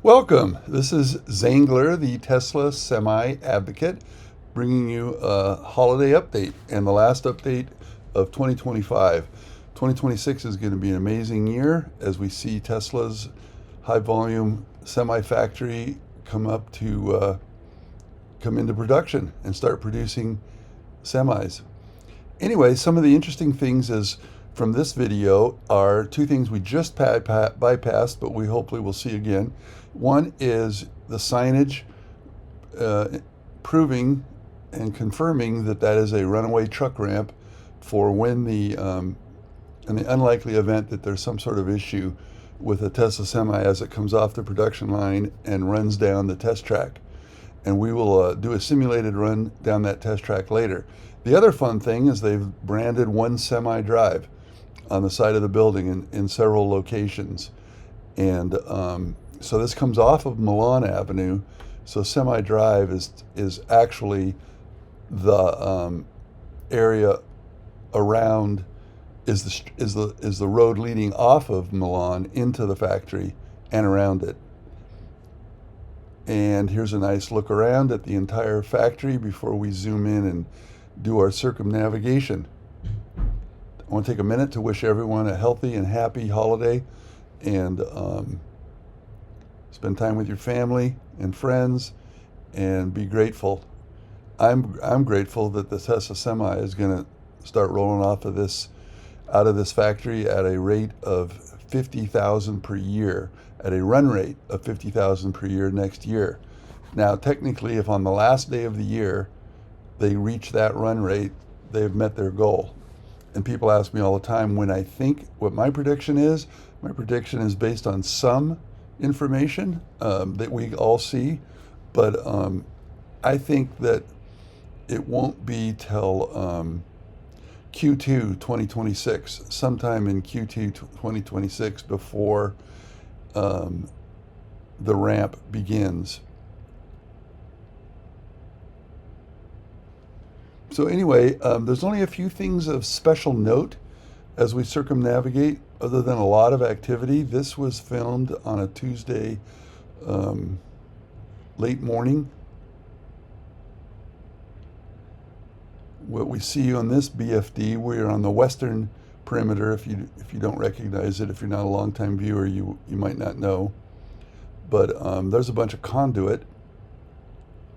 Welcome. This is Zanegler, the Tesla Semi advocate, bringing you a holiday update and the last update of 2025. 2026 is going to be an amazing year as we see Tesla's high volume semi factory come into production and start producing semis. Anyway, some of the interesting things is from this video are two things we just bypassed, but we hopefully will see again. One is the signage proving and confirming that that is a runaway truck ramp for when in the unlikely event that there's some sort of issue with a Tesla Semi as it comes off the production line and runs down the test track. And we will do a simulated run down that test track later. The other fun thing is they've branded One Semi Drive on the side of the building in several locations. And so this comes off of Milan Avenue. So Semi Drive is actually the area around is the road leading off of Milan into the factory and around it. And here's a nice look around at the entire factory before we zoom in and do our circumnavigation. I want to take a minute to wish everyone a healthy and happy holiday and spend time with your family and friends and be grateful. I'm grateful that the Tesla Semi is going to start rolling out of this factory at a rate of 50,000 per year, at a run rate of 50,000 per year next year. Now, technically, if on the last day of the year they reach that run rate, they've met their goal. And people ask me all the time when I think what my prediction is. My prediction is based on some information that we all see, but I think that it won't be till Q2 2026, sometime in Q2 2026 before the ramp begins. So anyway, there's only a few things of special note as we circumnavigate, other than a lot of activity. This was filmed on a Tuesday late morning. What we see on this BFD, we are on the western perimeter. If you don't recognize it, if you're not a longtime viewer, you might not know. But there's a bunch of conduit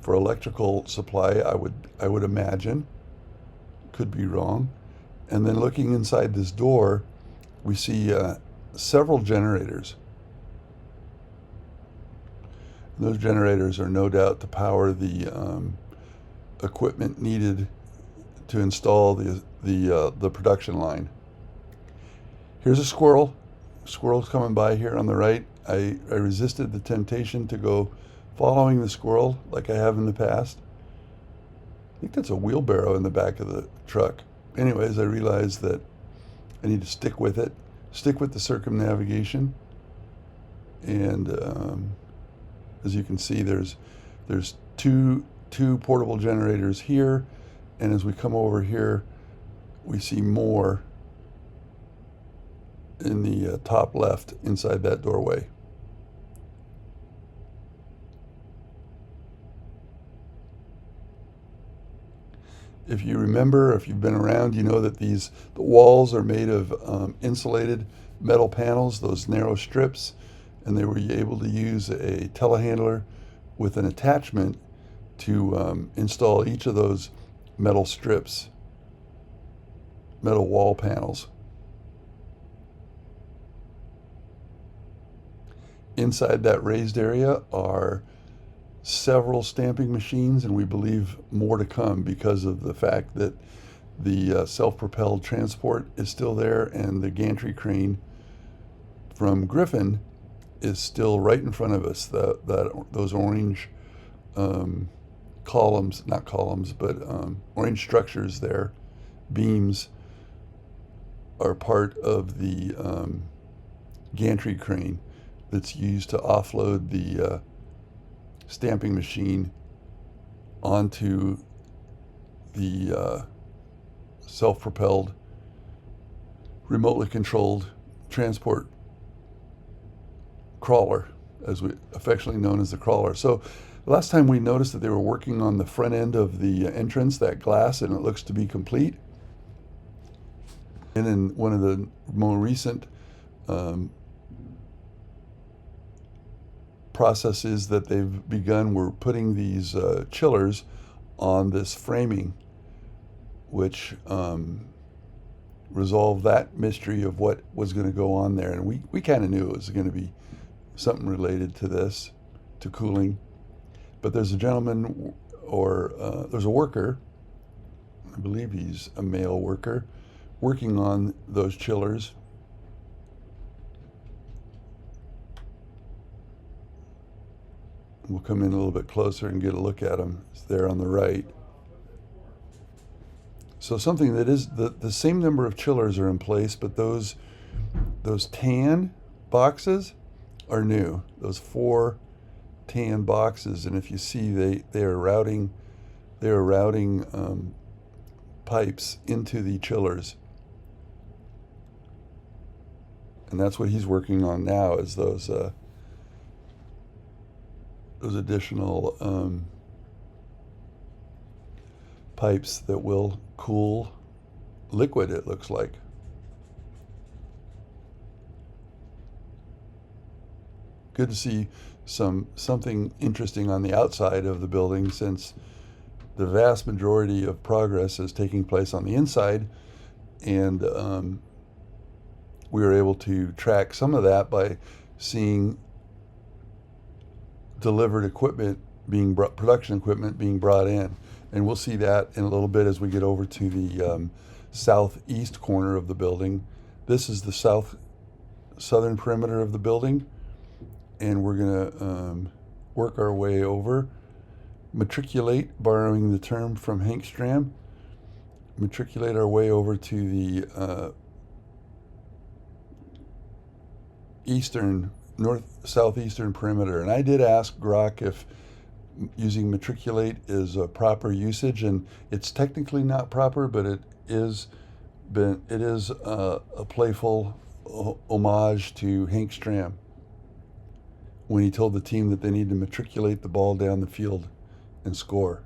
for electrical supply, I would imagine. Could be wrong. And then looking inside this door, we see several generators. And those generators are no doubt to power the equipment needed to install the production line. Here's a squirrel. Squirrel's coming by here on the right. I resisted the temptation to go following the squirrel like I have in the past. I think that's a wheelbarrow in the back of the truck. Anyways, I realized that I need to stick with it, stick with the circumnavigation. And as you can see, there's two portable generators here. And as we come over here, we see more in the top left inside that doorway. If you remember, if you've been around, you know that the walls are made of insulated metal panels, those narrow strips, and they were able to use a telehandler with an attachment to install each of those metal strips, metal wall panels. Inside that raised area are several stamping machines, and we believe more to come because of the fact that the self-propelled transport is still there, and the gantry crane from Griffin is still right in front of us. Those orange columns, not columns, but orange structures there, beams, are part of the gantry crane that's used to offload the stamping machine onto the self-propelled, remotely controlled transport crawler as we affectionately known as the crawler. So last time we noticed that they were working on the front end of the entrance, that glass, and it looks to be complete. And in one of the more recent processes that they've begun, we're putting these chillers on this framing, which resolved that mystery of what was going to go on there. And we kind of knew it was going to be something related to this, to cooling. But there's a gentleman, or there's a worker, I believe he's a male worker, working on those chillers. We'll come in a little bit closer and get a look at him. It's there on the right. So something that is, the same number of chillers are in place, but those tan boxes are new. Those 4 tan boxes, and if you see, they are routing pipes into the chillers, and that's what he's working on now, is those additional pipes that will cool liquid, it looks like. Good to see something interesting on the outside of the building, since the vast majority of progress is taking place on the inside, and we were able to track some of that by seeing delivered equipment production equipment being brought in. And we'll see that in a little bit as we get over to the southeast corner of the building. This is the southern perimeter of the building, and we're going to work our way over. Matriculate, borrowing the term from Hank Stram, matriculate our way over to the southeastern perimeter. And I did ask Grok if using matriculate is a proper usage, and it's technically not proper, but it is a playful homage to Hank Stram when he told the team that they need to matriculate the ball down the field and score.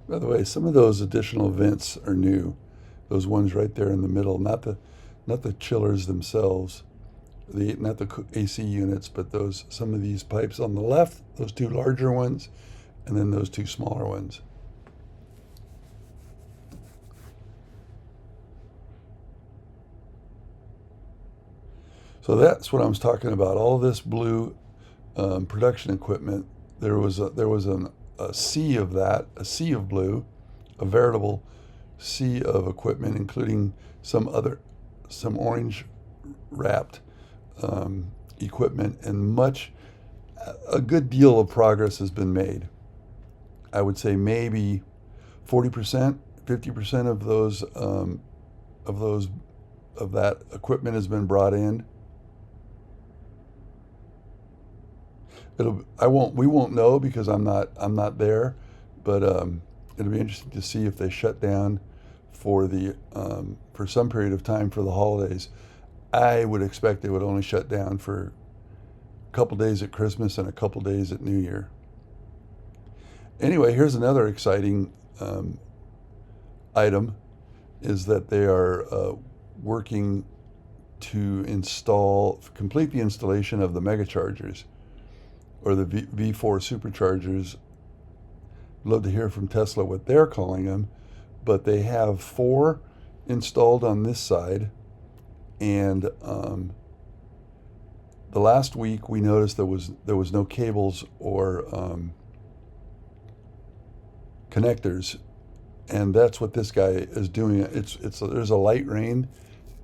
By the way, some of those additional vents are new. Those ones right there in the middle, not the chillers themselves, not the AC units, but some of these pipes on the left, those 2 larger ones, and then those 2 smaller ones. So that's what I was talking about. All this blue production equipment. There was a sea of that, a sea of blue, a veritable sea of equipment, including some orange wrapped equipment, and a good deal of progress has been made. I would say maybe 40%, 50% of that equipment has been brought in. We won't know because I'm not there, but it'll be interesting to see if they shut down for some period of time for the holidays. I would expect they would only shut down for a couple days at Christmas and a couple days at New Year. Anyway, here's another exciting item, is that they are working to complete the installation of the mega chargers, or the V4 superchargers. Love to hear from Tesla what they're calling them, but they have 4 installed on this side, and the last week we noticed there was no cables or connectors, and that's what this guy is doing. There's a light rain,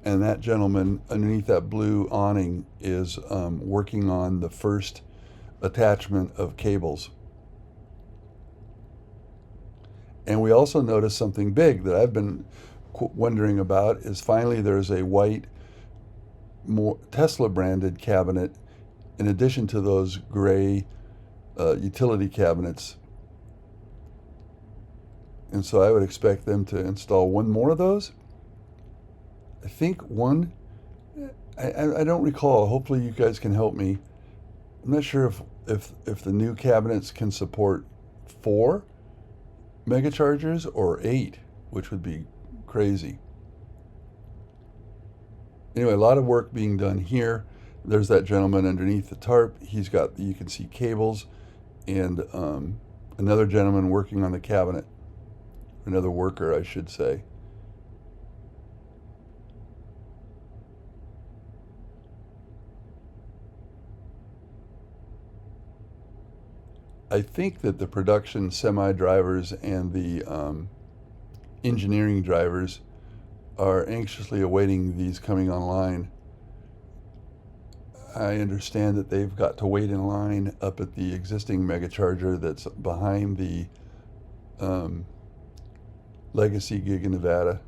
and that gentleman underneath that blue awning is working on the first attachment of cables. And we also noticed something big that I've been wondering about, is finally there's a white, more Tesla branded cabinet in addition to those gray utility cabinets. And so I would expect them to install 1 more of those. I think one, I don't recall. Hopefully you guys can help me. I'm not sure if the new cabinets can support 4 mega chargers or 8, which would be crazy. Anyway, a lot of work being done here. There's that gentleman underneath the tarp. He's got, you can see cables, and another gentleman working on the cabinet. Another worker, I should say. I think that the production semi drivers and the engineering drivers are anxiously awaiting these coming online. I understand that they've got to wait in line up at the existing mega charger that's behind the legacy Giga Nevada,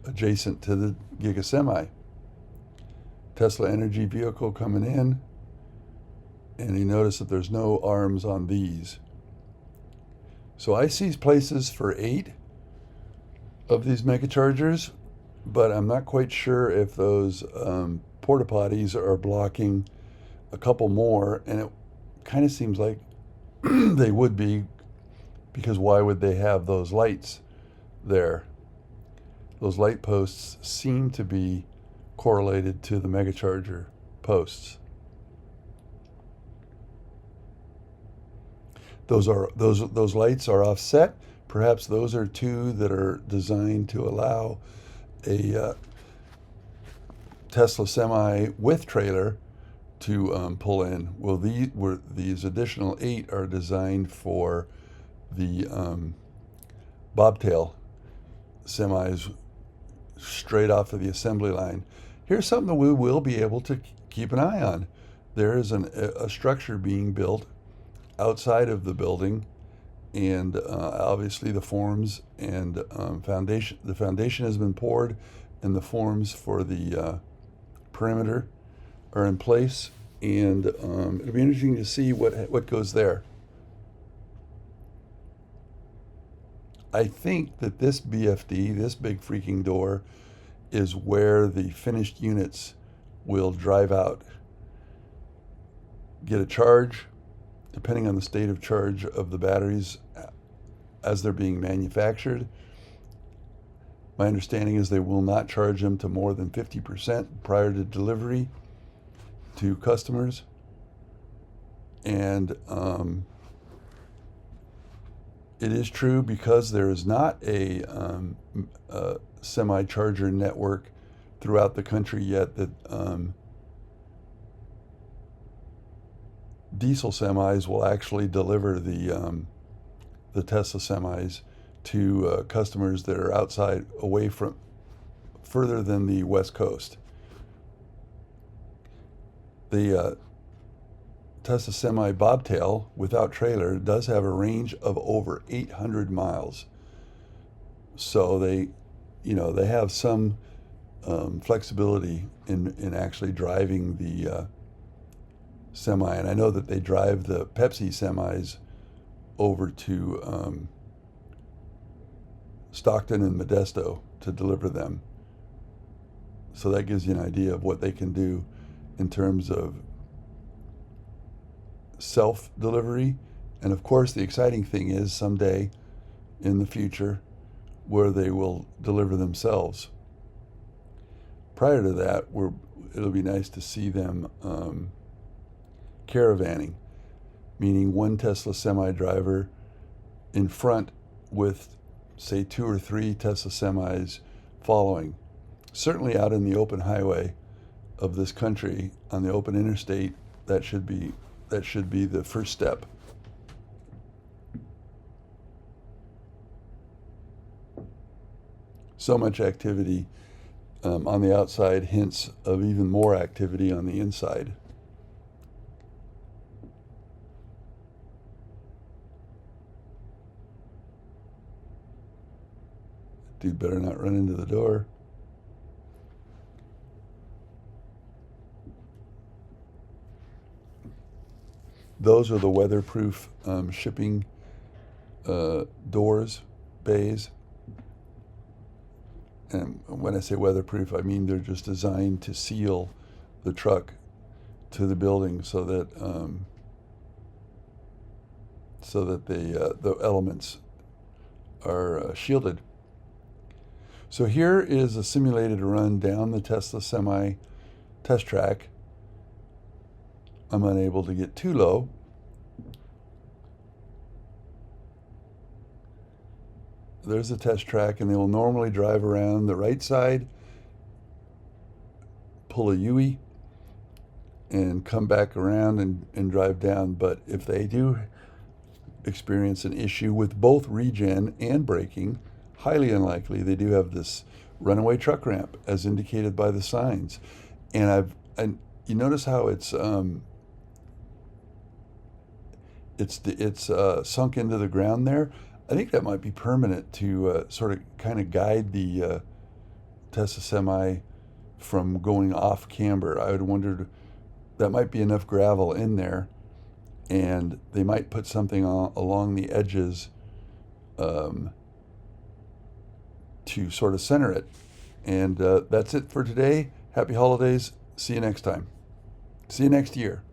adjacent to the Giga Semi. Tesla Energy vehicle coming in, and you notice that there's no arms on these. So I see places for 8 of these mega chargers, but I'm not quite sure if those porta potties are blocking a couple more, and it kind of seems like they would be, because why would they have those lights there? Those light posts seem to be correlated to the mega charger posts. Those lights are offset. Perhaps those are 2 that are designed to allow a Tesla Semi with trailer to pull in. Well, these additional 8 are designed for the bobtail semis straight off of the assembly line. Here's something that we will be able to keep an eye on. There is a structure being built outside of the building, and obviously the forms and foundation. The foundation has been poured, and the forms for the perimeter are in place, and it'll be interesting to see what goes there. I think that this BFD, this big freaking door, is where the finished units will drive out, get a charge, depending on the state of charge of the batteries as they're being manufactured. My understanding is they will not charge them to more than 50% prior to delivery to customers. And it is true, because there is not a semi-charger network throughout the country yet, that diesel semis will actually deliver the Tesla semis to customers that are outside, away from, further than the West Coast. The Tesla Semi bobtail without trailer does have a range of over 800 miles. So they have some flexibility in actually driving the semi. And I know that they drive the Pepsi semis over to Stockton and Modesto to deliver them. So that gives you an idea of what they can do in terms of self-delivery. And of course, the exciting thing is someday in the future where they will deliver themselves. Prior to that, it'll be nice to see them caravanning, meaning one Tesla semi driver in front with, say, 2 or 3 Tesla semis following. Certainly out in the open highway of this country, on the open interstate, that should be the first step. So much activity on the outside, hints of even more activity on the inside. Dude better not run into the door. Those are the weatherproof shipping doors, bays. And when I say weatherproof, I mean they're just designed to seal the truck to the building so that the elements are shielded. So here is a simulated run down the Tesla Semi test track. I'm unable to get too low. There's the test track, and they will normally drive around the right side, pull a U-ey, and come back around and drive down. But if they do experience an issue with both regen and braking, highly unlikely, they do have this runaway truck ramp as indicated by the signs. And you notice how it's sunk into the ground there. I think that might be permanent to sort of kind of guide the Tesla Semi from going off camber. I would wondered that might be enough gravel in there, and they might put something along the edges to sort of center it. And that's it for today. Happy holidays. See you next time. See you next year.